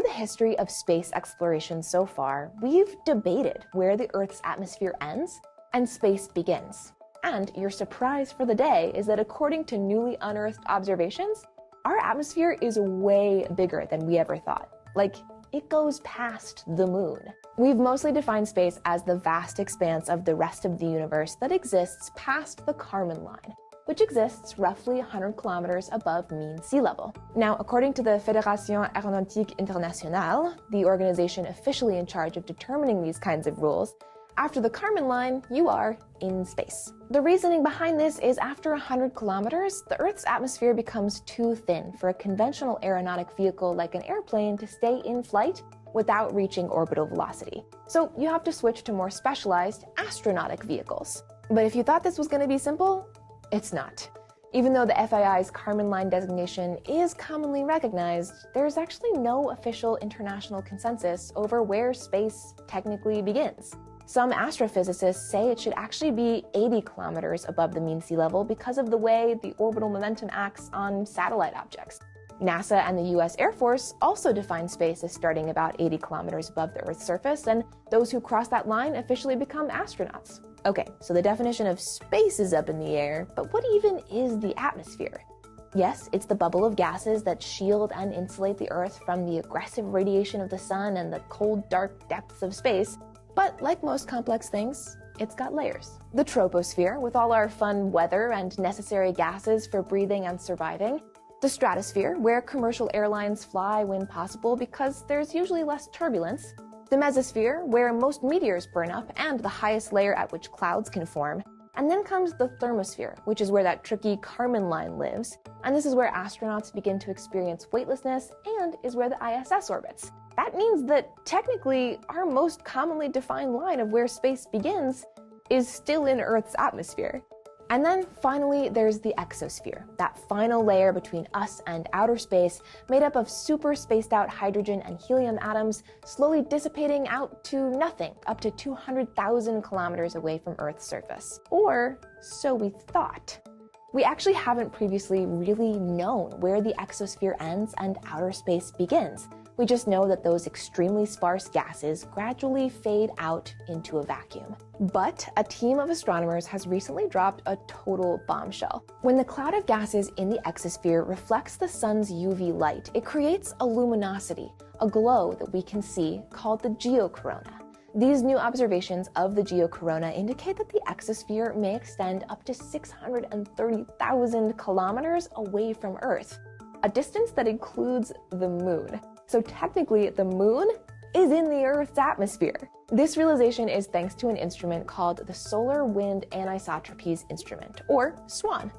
the history of space exploration so far, we've debated where the Earth's atmosphere ends and space begins. And your surprise for the day is that according to newly unearthed observations, our atmosphere is way bigger than we ever thought. Like, it goes past the moon. We've mostly defined space as the vast expanse of the rest of the universe that exists past the Kármán line, which exists roughly 100 kilometers above mean sea level. Now, according to the Fédération Aéronautique Internationale, the organization officially in charge of determining these kinds of rules, after the Kármán line, you are in space. The reasoning behind this is after 100 kilometers, the Earth's atmosphere becomes too thin for a conventional aeronautic vehicle like an airplane to stay in flight without reaching orbital velocity. So you have to switch to more specialized astronautic vehicles. But if you thought this was going to be simple, it's not. Even though the FAI's Kármán line designation is commonly recognized, there's actually no official international consensus over where space technically begins. Some astrophysicists say it should actually be 80 kilometers above the mean sea level because of the way the orbital momentum acts on satellite objects. NASA and the US Air Force also define space as starting about 80 kilometers above the Earth's surface, and those who cross that line officially become astronauts. Okay, so the definition of space is up in the air, but what even is the atmosphere? Yes, it's the bubble of gases that shield and insulate the Earth from the aggressive radiation of the sun and the cold, dark depths of space. But like most complex things, it's got layers. The troposphere, with all our fun weather and necessary gases for breathing and surviving. The stratosphere, where commercial airlines fly when possible because there's usually less turbulence. The mesosphere, where most meteors burn up and the highest layer at which clouds can form. And then comes the thermosphere, which is where that tricky Kármán line lives. And this is where astronauts begin to experience weightlessness and is where the ISS orbits. That means that technically our most commonly defined line of where space begins is still in Earth's atmosphere. And then finally, there's the exosphere, that final layer between us and outer space, made up of super spaced out hydrogen and helium atoms, slowly dissipating out to nothing, up to 200,000 kilometers away from Earth's surface. Or so we thought. We actually haven't previously really known where the exosphere ends and outer space begins. We just know that those extremely sparse gases gradually fade out into a vacuum. But a team of astronomers has recently dropped a total bombshell. When the cloud of gases in the exosphere reflects the sun's UV light, it creates a luminosity, a glow that we can see called the geocorona. These new observations of the geocorona indicate that the exosphere may extend up to 630,000 kilometers away from Earth, a distance that includes the moon. So technically, the moon is in the Earth's atmosphere. This realization is thanks to an instrument called the Solar Wind Anisotropies Instrument, or SWAN.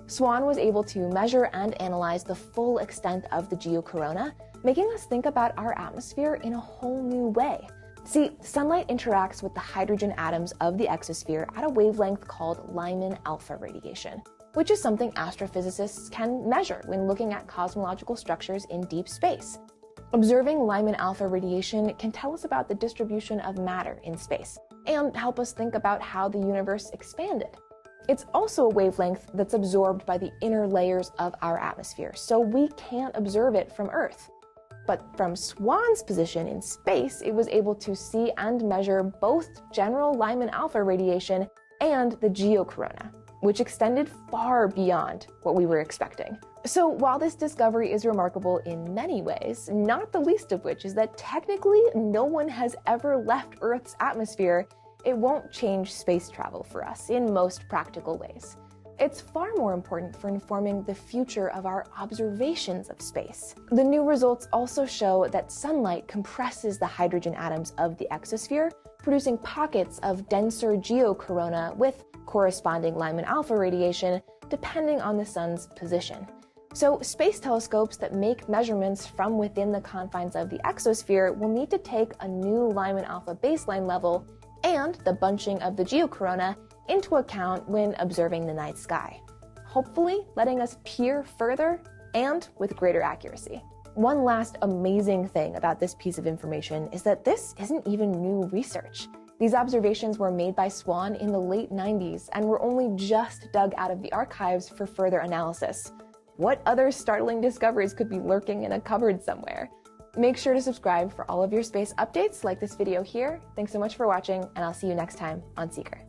SWAN was able to measure and analyze the full extent of the geocorona, making us think about our atmosphere in a whole new way. See, sunlight interacts with the hydrogen atoms of the exosphere at a wavelength called Lyman alpha radiation, which is something astrophysicists can measure when looking at cosmological structures in deep space. Observing Lyman alpha radiation can tell us about the distribution of matter in space and help us think about how the universe expanded. It's also a wavelength that's absorbed by the inner layers of our atmosphere, so we can't observe it from Earth. But from SWAN's position in space, it was able to see and measure both general Lyman alpha radiation and the geocorona, which extended far beyond what we were expecting. So while this discovery is remarkable in many ways, not the least of which is that technically no one has ever left Earth's atmosphere, it won't change space travel for us in most practical ways. It's far more important for informing the future of our observations of space. The new results also show that sunlight compresses the hydrogen atoms of the exosphere, producing pockets of denser geocorona with corresponding Lyman alpha radiation, depending on the sun's position. So space telescopes that make measurements from within the confines of the exosphere will need to take a new Lyman alpha baseline level and the bunching of the geocorona into account when observing the night sky, hopefully letting us peer further and with greater accuracy. One last amazing thing about this piece of information is that this isn't even new research. These observations were made by SWAN in the late 90s and were only just dug out of the archives for further analysis. What other startling discoveries could be lurking in a cupboard somewhere? Make sure to subscribe for all of your space updates like this video here. Thanks so much for watching, and I'll see you next time on Seeker.